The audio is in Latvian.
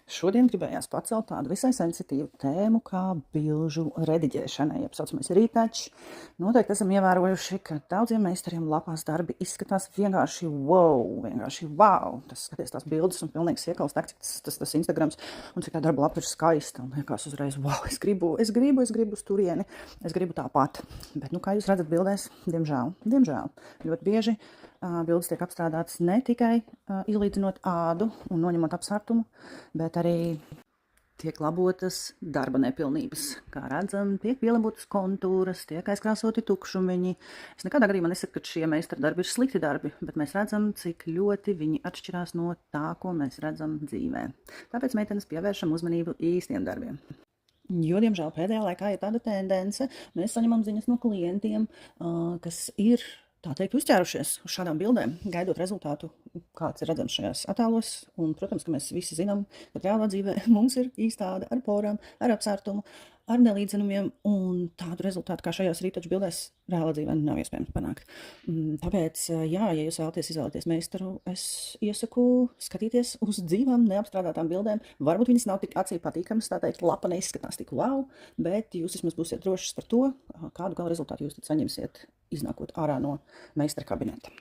Šodien gribējās pacelt tādu visai sensitīvu tēmu kā bilžu rediģēšana, jeb saucamais retouch. Noteikti esam ievērojuši, ka daudziem meistariem lapās darbi izskatās vienkārši wow. Tas skaties tās bildes un pilnīgs iekals tak, cik tas Instagrams un cik tā darba lapa ir skaista. Un liekas uzreiz, wow, es gribu uz turieni, es gribu tāpat. Bet, kā jūs redzat bildēs, diemžēl, ļoti bieži bildes tiek apstrādātas ne tikai izlīdzinot ādu un noņemot apsārtumu, bet arī tiek labotas darba nepilnības. Kā redzam, tiek pielabotas kontūras, tiek aizkrāsoti tukšumiņi. Es nekādā gadījumā nesaku, ka šie meistara darbi ir slikti darbi, bet mēs redzam, cik ļoti viņi atšķirās no tā, ko mēs redzam dzīvē. Tāpēc meitenes pievēršam uzmanību īstiem darbiem. Jo, diemžēl, pēdējā laikā ir tāda tendence, mēs saņemam ziņas no klientiem, kas ir tā teikt, uzķērušies uz šādām bildēm, gaidot rezultātu, kāds ir redzams šajās attēlos. Un, protams, ka mēs visi zinām, ka reālā dzīvē mums ir īsta āda ar porām, ar apsārtumu, ar nelīdzenumiem, un tādu rezultātu kā šajās retouch bildēs reālā dzīvē nav iespējams panākt. Tāpēc, ja jūs vēlaties izvēlēties meistaru, es iesaku skatīties uz dzīvām, neapstrādātām bildēm. Varbūt viņas nav tik acī patīkamas, tā teikt, lapa neizskatās tik wow, bet jūs vismaz būsiet drošas par to, kādu gala rezultātu jūs tad saņemsiet, iznākot ārā no meistara kabineta.